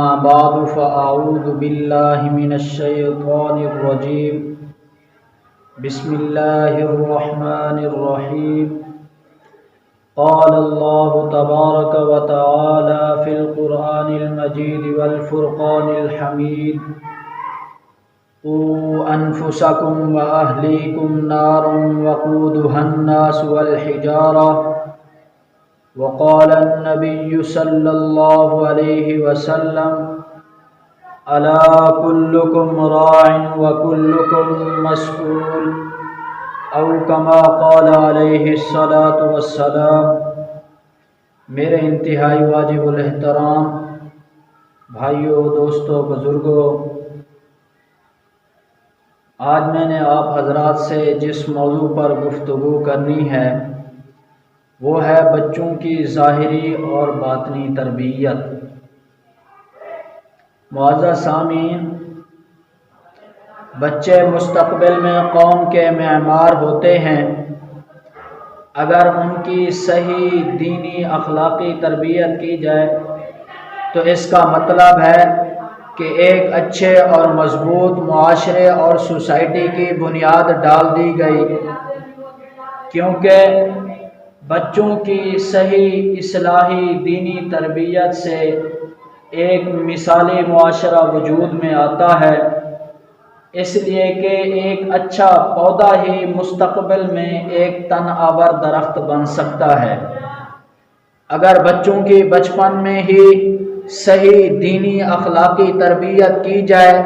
أما بعد فأعوذ بالله من الشيطان الرجيم بسم الله الرحمن الرحيم قال الله تبارك وتعالى في القرآن المجيد والفرقان الحميد قوا أنفسكم وأهليكم نارا وقودها الناس والحجارة وقال النبي صلى الله عليه وسلم ألا كلكم راع وكلكم مسؤول أو كما قال عليه الصلاة والسلام۔ میرے انتہائی واجب الاحترام بھائیوں، دوستوں، بزرگوں، آج میں نے آپ حضرات سے جس موضوع پر گفتگو کرنی ہے وہ ہے بچوں کی ظاہری اور باطنی تربیت۔ معزز سامعین، بچے مستقبل میں قوم کے معمار ہوتے ہیں۔ اگر ان کی صحیح دینی اخلاقی تربیت کی جائے تو اس کا مطلب ہے کہ ایک اچھے اور مضبوط معاشرے اور سوسائٹی کی بنیاد ڈال دی گئی، کیونکہ بچوں کی صحیح اصلاحی دینی تربیت سے ایک مثالی معاشرہ وجود میں آتا ہے، اس لیے کہ ایک اچھا پودا ہی مستقبل میں ایک تن آور درخت بن سکتا ہے۔ اگر بچوں کی بچپن میں ہی صحیح دینی اخلاقی تربیت کی جائے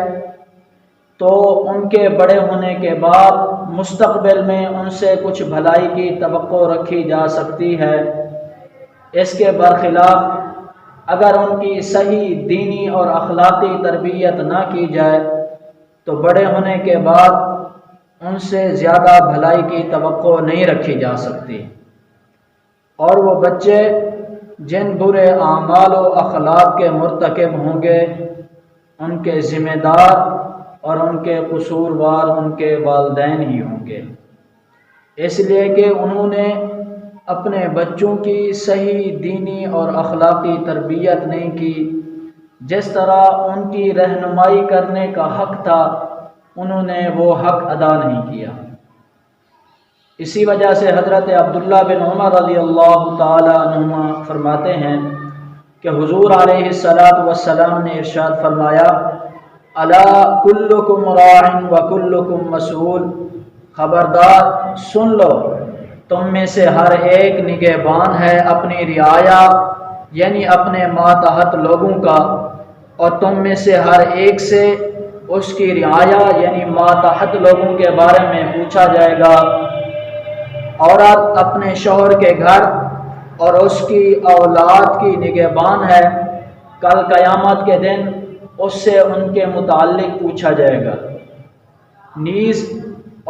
تو ان کے بڑے ہونے کے بعد مستقبل میں ان سے کچھ بھلائی کی توقع رکھی جا سکتی ہے۔ اس کے برخلاف اگر ان کی صحیح دینی اور اخلاقی تربیت نہ کی جائے تو بڑے ہونے کے بعد ان سے زیادہ بھلائی کی توقع نہیں رکھی جا سکتی، اور وہ بچے جن برے اعمال و اخلاق کے مرتکب ہوں گے ان کے ذمہ دار اور ان کے قصوروار ان کے والدین ہی ہوں گے، اس لیے کہ انہوں نے اپنے بچوں کی صحیح دینی اور اخلاقی تربیت نہیں کی۔ جس طرح ان کی رہنمائی کرنے کا حق تھا انہوں نے وہ حق ادا نہیں کیا۔ اسی وجہ سے حضرت عبداللہ بن عمر رضی اللہ تعالی عنہما فرماتے ہیں کہ حضور علیہ السلام نے ارشاد فرمایا، الا کلکم راع وکلکم مسئول، خبردار سن لو، تم میں سے ہر ایک نگہبان ہے اپنی رعایا یعنی اپنے ماتحت لوگوں کا، اور تم میں سے ہر ایک سے اس کی رعایا یعنی ماتحت لوگوں کے بارے میں پوچھا جائے گا۔ عورت اپنے شوہر کے گھر اور اس کی اولاد کی نگہبان ہے، کل قیامت کے دن اس سے ان کے متعلق پوچھا جائے گا۔ نیز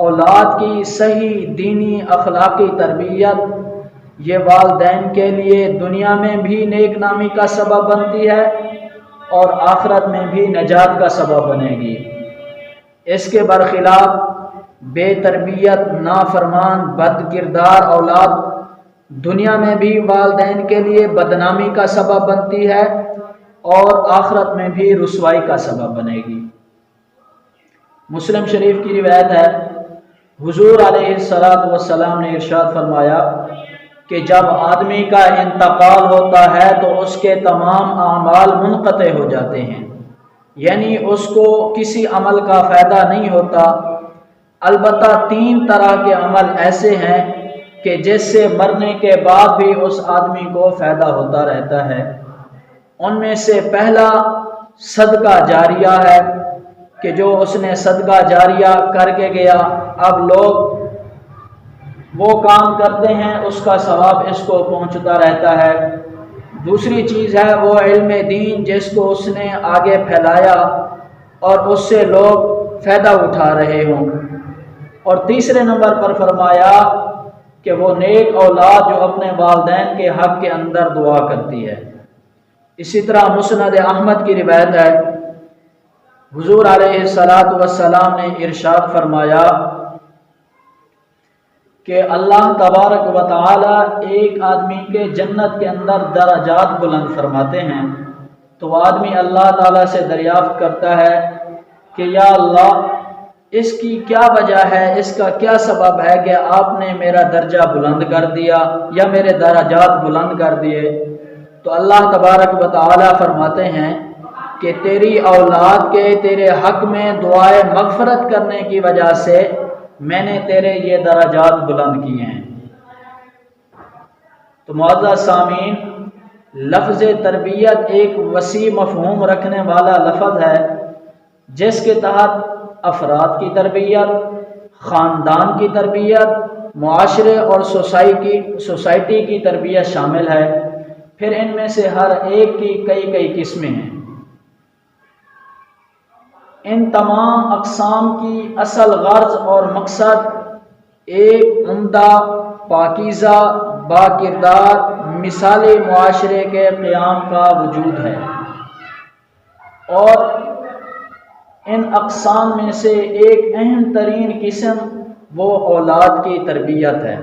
اولاد کی صحیح دینی اخلاقی تربیت یہ والدین کے لیے دنیا میں بھی نیک نامی کا سبب بنتی ہے اور آخرت میں بھی نجات کا سبب بنے گی۔ اس کے برخلاف بے تربیت، نافرمان، بد کردار اولاد دنیا میں بھی والدین کے لیے بدنامی کا سبب بنتی ہے اور آخرت میں بھی رسوائی کا سبب بنے گی۔ مسلم شریف کی روایت ہے، حضور علیہ السلام نے ارشاد فرمایا کہ جب آدمی کا انتقال ہوتا ہے تو اس کے تمام اعمال منقطع ہو جاتے ہیں، یعنی اس کو کسی عمل کا فائدہ نہیں ہوتا، البتہ 3 طرح کے عمل ایسے ہیں کہ جس سے مرنے کے بعد بھی اس آدمی کو فائدہ ہوتا رہتا ہے۔ ان میں سے پہلا صدقہ جاریہ ہے کہ جو اس نے صدقہ جاریہ کر کے گیا، اب لوگ وہ کام کرتے ہیں اس کا ثواب اس کو پہنچتا رہتا ہے۔ دوسری چیز ہے وہ علم دین جس کو اس نے آگے پھیلایا اور اس سے لوگ فائدہ اٹھا رہے ہوں۔ اور تیسرے نمبر پر فرمایا کہ وہ نیک اولاد جو اپنے والدین کے حق کے اندر دعا کرتی ہے۔ اسی طرح مسند احمد کی روایت ہے، حضور علیہ السلام نے ارشاد فرمایا کہ اللہ تبارک و تعالی ایک آدمی کے جنت کے اندر درجات بلند فرماتے ہیں، تو آدمی اللہ تعالیٰ سے دریافت کرتا ہے کہ یا اللہ اس کی کیا وجہ ہے، اس کا کیا سبب ہے کہ آپ نے میرا درجہ بلند کر دیا یا میرے درجات بلند کر دیے؟ تو اللہ تبارک و تعالیٰ فرماتے ہیں کہ تیری اولاد کے تیرے حق میں دعائے مغفرت کرنے کی وجہ سے میں نے تیرے یہ درجات بلند کیے ہیں۔ تو معزز سامعین، لفظ تربیت ایک وسیع مفہوم رکھنے والا لفظ ہے جس کے تحت افراد کی تربیت، خاندان کی تربیت، معاشرے اور سوسائٹی کی تربیت شامل ہے۔ پھر ان میں سے ہر ایک کی کئی قسمیں ہیں۔ ان تمام اقسام کی اصل غرض اور مقصد ایک عمدہ، پاکیزہ، باکردار، مثالی معاشرے کے قیام کا وجود ہے، اور ان اقسام میں سے ایک اہم ترین قسم وہ اولاد کی تربیت ہے۔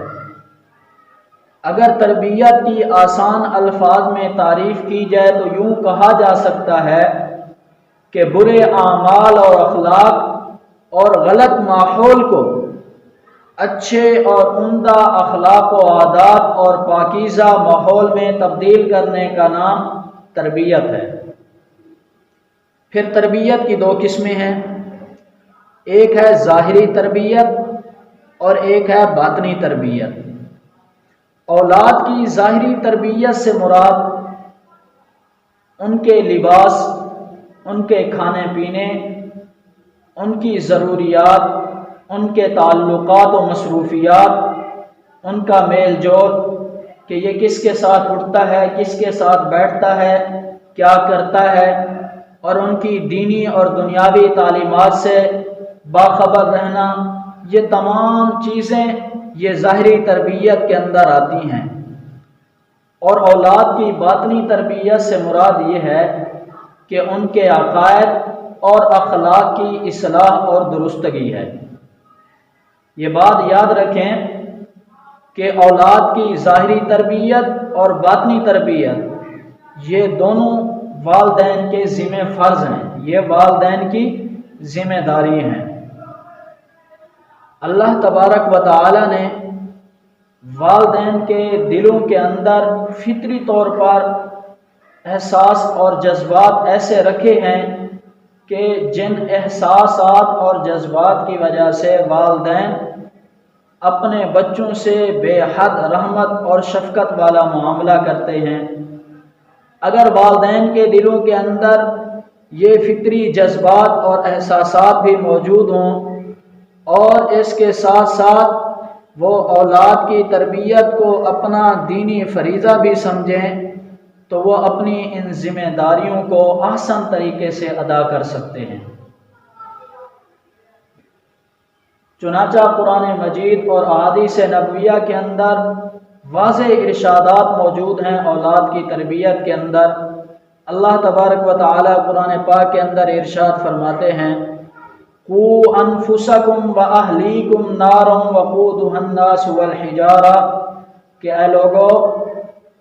اگر تربیت کی آسان الفاظ میں تعریف کی جائے تو یوں کہا جا سکتا ہے کہ برے اعمال اور اخلاق اور غلط ماحول کو اچھے اور عمدہ اخلاق و عادات اور پاکیزہ ماحول میں تبدیل کرنے کا نام تربیت ہے۔ پھر تربیت کی دو قسمیں ہیں، ایک ہے ظاہری تربیت اور ایک ہے باطنی تربیت۔ اولاد کی ظاہری تربیت سے مراد ان کے لباس، ان کے کھانے پینے، ان کی ضروریات، ان کے تعلقات و مصروفیات، ان کا میل جول کہ یہ کس کے ساتھ اٹھتا ہے، کس کے ساتھ بیٹھتا ہے، کیا کرتا ہے، اور ان کی دینی اور دنیاوی تعلیمات سے باخبر رہنا، یہ تمام چیزیں یہ ظاہری تربیت کے اندر آتی ہیں۔ اور اولاد کی باطنی تربیت سے مراد یہ ہے کہ ان کے عقائد اور اخلاق کی اصلاح اور درستگی ہے۔ یہ بات یاد رکھیں کہ اولاد کی ظاہری تربیت اور باطنی تربیت یہ دونوں والدین کے ذمہ فرض ہیں، یہ والدین کی ذمہ داری ہیں۔ اللہ تبارک و تعالی نے والدین کے دلوں کے اندر فطری طور پر احساس اور جذبات ایسے رکھے ہیں کہ جن احساسات اور جذبات کی وجہ سے والدین اپنے بچوں سے بے حد رحمت اور شفقت والا معاملہ کرتے ہیں۔ اگر والدین کے دلوں کے اندر یہ فطری جذبات اور احساسات بھی موجود ہوں اور اس کے ساتھ ساتھ وہ اولاد کی تربیت کو اپنا دینی فریضہ بھی سمجھیں تو وہ اپنی ان ذمہ داریوں کو احسن طریقے سے ادا کر سکتے ہیں۔ چنانچہ قرآن مجید اور احادیث نبویہ کے اندر واضح ارشادات موجود ہیں اولاد کی تربیت کے اندر۔ اللہ تبارک و تعالی قرآن پاک کے اندر ارشاد فرماتے ہیں، قُوا أَنفُسَكُمْ وَأَهْلِيكُمْ نَارًا وَقُودُهَا النَّاسُ وَالْحِجَارَةُ کہ اے لوگو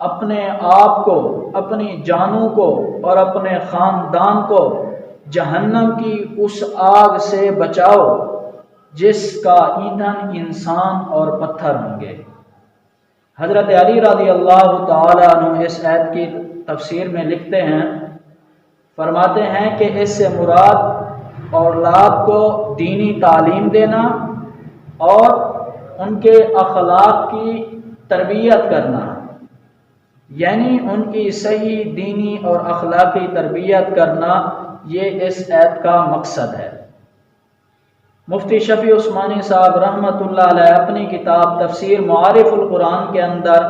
اپنے آپ کو، اپنی جانوں کو اور اپنے خاندان کو جہنم کی اس آگ سے بچاؤ جس کا ایندھن انسان اور پتھر ہوں گے۔ حضرت علی رضی اللہ تعالی عنہ اس آیت کی تفسیر میں لکھتے ہیں، فرماتے ہیں کہ اس سے مراد اولاد کو دینی تعلیم دینا اور ان کے اخلاق کی تربیت کرنا، یعنی ان کی صحیح دینی اور اخلاقی تربیت کرنا، یہ اس آیت کا مقصد ہے۔ مفتی شفیع عثمانی صاحب رحمۃ اللہ علیہ اپنی کتاب تفسیر معارف القرآن کے اندر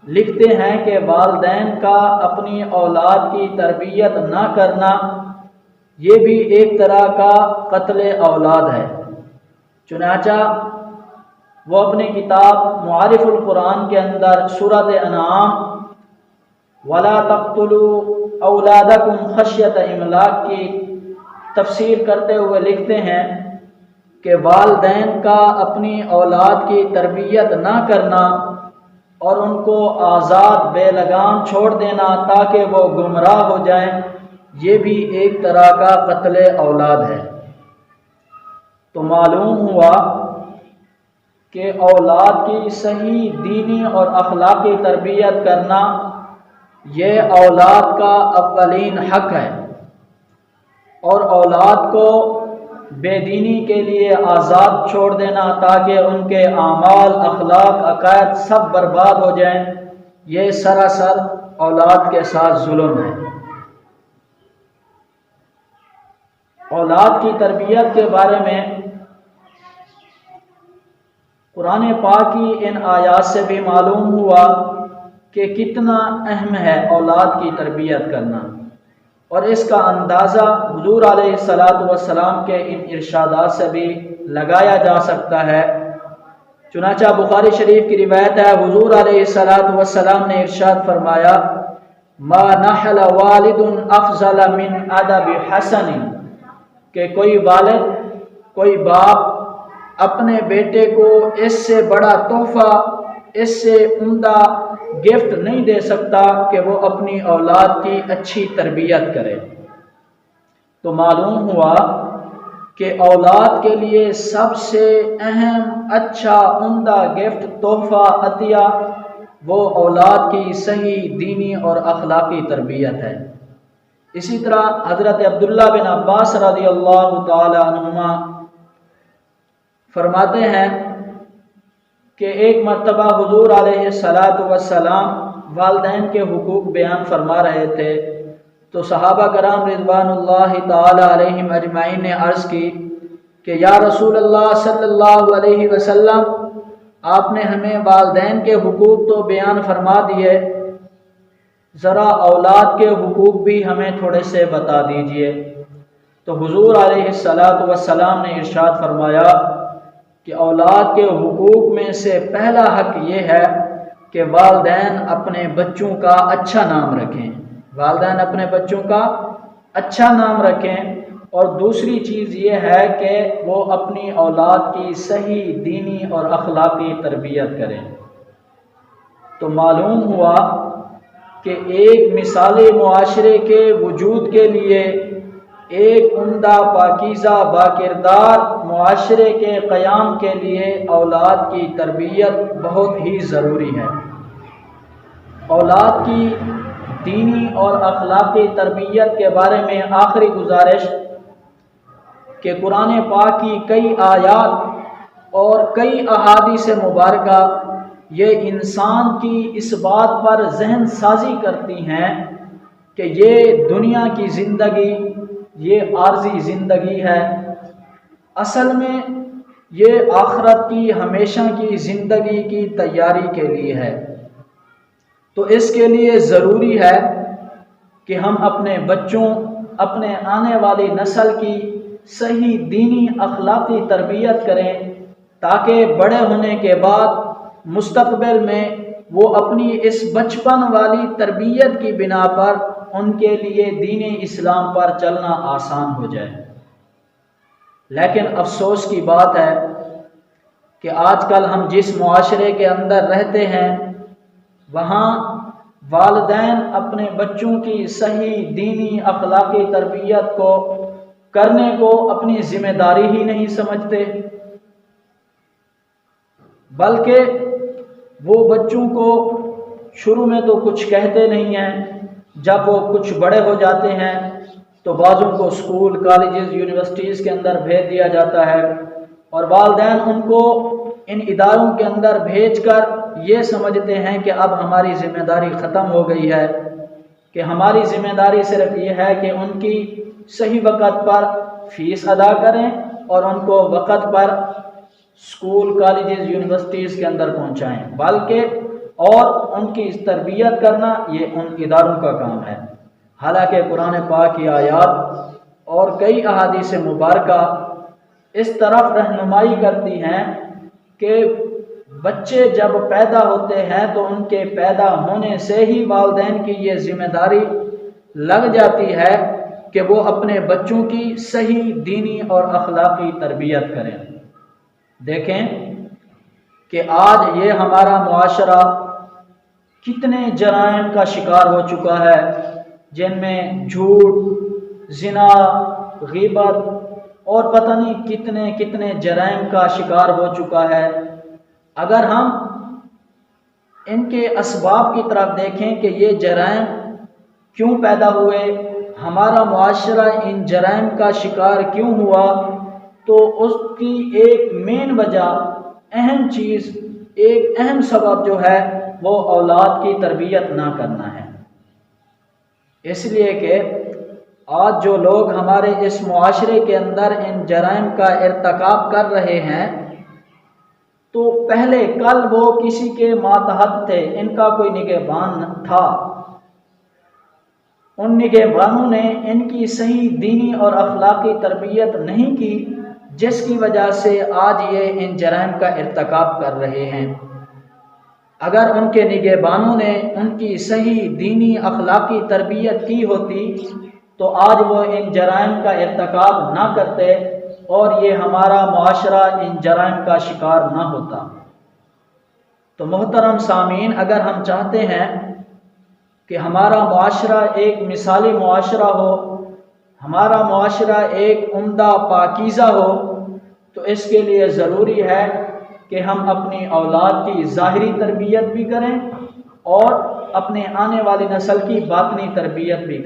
لکھتے ہیں کہ والدین کا اپنی اولاد کی تربیت نہ کرنا یہ بھی ایک طرح کا قتل اولاد ہے۔ چنانچہ وہ اپنی کتاب معارف القرآن کے اندر سورۃ انعام وَلَا تَقْتُلُوا أَوْلَادَكُمْ خَشْيَةَ إِمْلَاقٍ کی تفسیر کرتے ہوئے لکھتے ہیں کہ والدین کا اپنی اولاد کی تربیت نہ کرنا اور ان کو آزاد بے لگام چھوڑ دینا تاکہ وہ گمراہ ہو جائیں، یہ بھی ایک طرح کا قتل اولاد ہے۔ تو معلوم ہوا کہ اولاد کی صحیح دینی اور اخلاقی تربیت کرنا یہ اولاد کا اولین حق ہے، اور اولاد کو بے دینی کے لیے آزاد چھوڑ دینا تاکہ ان کے اعمال، اخلاق، عقائد سب برباد ہو جائیں، یہ سراسر اولاد کے ساتھ ظلم ہے۔ اولاد کی تربیت کے بارے میں قرآن پاک کی ان آیات سے بھی معلوم ہوا کہ کتنا اہم ہے اولاد کی تربیت کرنا، اور اس کا اندازہ حضور علیہ السلام کے ان ارشادات سے بھی لگایا جا سکتا ہے۔ چنانچہ بخاری شریف کی روایت ہے، حضور علیہ السلام نے ارشاد فرمایا، ما نحل والد افضل من ادب حسن، کہ کوئی والد، کوئی باپ اپنے بیٹے کو اس سے بڑا تحفہ، اس سے عمدہ گفٹ نہیں دے سکتا کہ وہ اپنی اولاد کی اچھی تربیت کرے۔ تو معلوم ہوا کہ اولاد کے لیے سب سے اہم، اچھا، عمدہ گفٹ، تحفہ، عطیہ وہ اولاد کی صحیح دینی اور اخلاقی تربیت ہے۔ اسی طرح حضرت عبداللہ بن عباس رضی اللہ تعالی عنہما فرماتے ہیں کہ ایک مرتبہ حضور علیہ السلام والدین کے حقوق بیان فرما رہے تھے، تو صحابہ کرام رضوان اللہ تعالی علیہم اجمعین نے عرض کی کہ یا رسول اللہ صلی اللہ علیہ وسلم، آپ نے ہمیں والدین کے حقوق تو بیان فرما دیے، ذرا اولاد کے حقوق بھی ہمیں تھوڑے سے بتا دیجئے۔ تو حضور علیہ السلام نے ارشاد فرمایا کہ اولاد کے حقوق میں سے پہلا حق یہ ہے کہ والدین اپنے بچوں کا اچھا نام رکھیں، والدین اپنے بچوں کا اچھا نام رکھیں، اور دوسری چیز یہ ہے کہ وہ اپنی اولاد کی صحیح دینی اور اخلاقی تربیت کریں۔ تو معلوم ہوا کہ ایک مثالی معاشرے کے وجود کے لیے، ایک عمدہ، پاکیزہ، باکردار معاشرے کے قیام کے لیے اولاد کی تربیت بہت ہی ضروری ہے۔ اولاد کی دینی اور اخلاقی تربیت کے بارے میں آخری گزارش کہ قرآن پاک کی کئی آیات اور کئی احادیث مبارکہ یہ انسان کی اس بات پر ذہن سازی کرتی ہیں کہ یہ دنیا کی زندگی، یہ عارضی زندگی ہے، اصل میں یہ آخرت کی ہمیشہ کی زندگی کی تیاری کے لیے ہے۔ تو اس کے لیے ضروری ہے کہ ہم اپنے بچوں، اپنے آنے والی نسل کی صحیح دینی اخلاقی تربیت کریں، تاکہ بڑے ہونے کے بعد مستقبل میں وہ اپنی اس بچپن والی تربیت کی بنا پر ان کے لیے دین اسلام پر چلنا آسان ہو جائے۔ لیکن افسوس کی بات ہے کہ آج کل ہم جس معاشرے کے اندر رہتے ہیں، وہاں والدین اپنے بچوں کی صحیح دینی اخلاقی تربیت کو کرنے کو اپنی ذمہ داری ہی نہیں سمجھتے، بلکہ وہ بچوں کو شروع میں تو کچھ کہتے نہیں ہیں، جب وہ کچھ بڑے ہو جاتے ہیں تو بعضوں کو اسکول، کالجز، یونیورسٹیز کے اندر بھیج دیا جاتا ہے، اور والدین ان کو ان اداروں کے اندر بھیج کر یہ سمجھتے ہیں کہ اب ہماری ذمہ داری ختم ہو گئی ہے، کہ ہماری ذمہ داری صرف یہ ہے کہ ان کی صحیح وقت پر فیس ادا کریں اور ان کو وقت پر اسکول، کالجز، یونیورسٹیز کے اندر پہنچائیں، بلکہ اور ان کی تربیت کرنا یہ ان اداروں کا کام ہے۔ حالانکہ قرآن پاک کی آیات اور کئی احادیث مبارکہ اس طرف رہنمائی کرتی ہیں کہ بچے جب پیدا ہوتے ہیں تو ان کے پیدا ہونے سے ہی والدین کی یہ ذمہ داری لگ جاتی ہے کہ وہ اپنے بچوں کی صحیح دینی اور اخلاقی تربیت کریں۔ دیکھیں کہ آج یہ ہمارا معاشرہ کتنے جرائم کا شکار ہو چکا ہے، جن میں جھوٹ، زنا، غیبت اور پتہ نہیں کتنے کتنے جرائم کا شکار ہو چکا ہے۔ اگر ہم ان کے اسباب کی طرف دیکھیں کہ یہ جرائم کیوں پیدا ہوئے، ہمارا معاشرہ ان جرائم کا شکار کیوں ہوا، تو اس کی ایک مین وجہ، اہم چیز، ایک اہم سبب جو ہے وہ اولاد کی تربیت نہ کرنا ہے۔ اس لیے کہ آج جو لوگ ہمارے اس معاشرے کے اندر ان جرائم کا ارتکاب کر رہے ہیں، تو پہلے کل وہ کسی کے ماتحت تھے، ان کا کوئی نگہبان تھا، ان نگہبانوں نے ان کی صحیح دینی اور اخلاقی تربیت نہیں کی، جس کی وجہ سے آج یہ ان جرائم کا ارتکاب کر رہے ہیں۔ اگر ان کے نگہبانوں نے ان کی صحیح دینی اخلاقی تربیت کی ہوتی تو آج وہ ان جرائم کا ارتکاب نہ کرتے اور یہ ہمارا معاشرہ ان جرائم کا شکار نہ ہوتا۔ تو محترم سامعین، اگر ہم چاہتے ہیں کہ ہمارا معاشرہ ایک مثالی معاشرہ ہو، ہمارا معاشرہ ایک عمدہ پاکیزہ ہو، تو اس کے لیے ضروری ہے کہ ہم اپنی اولاد کی ظاہری تربیت بھی کریں اور اپنے آنے والی نسل کی باطنی تربیت بھی کریں۔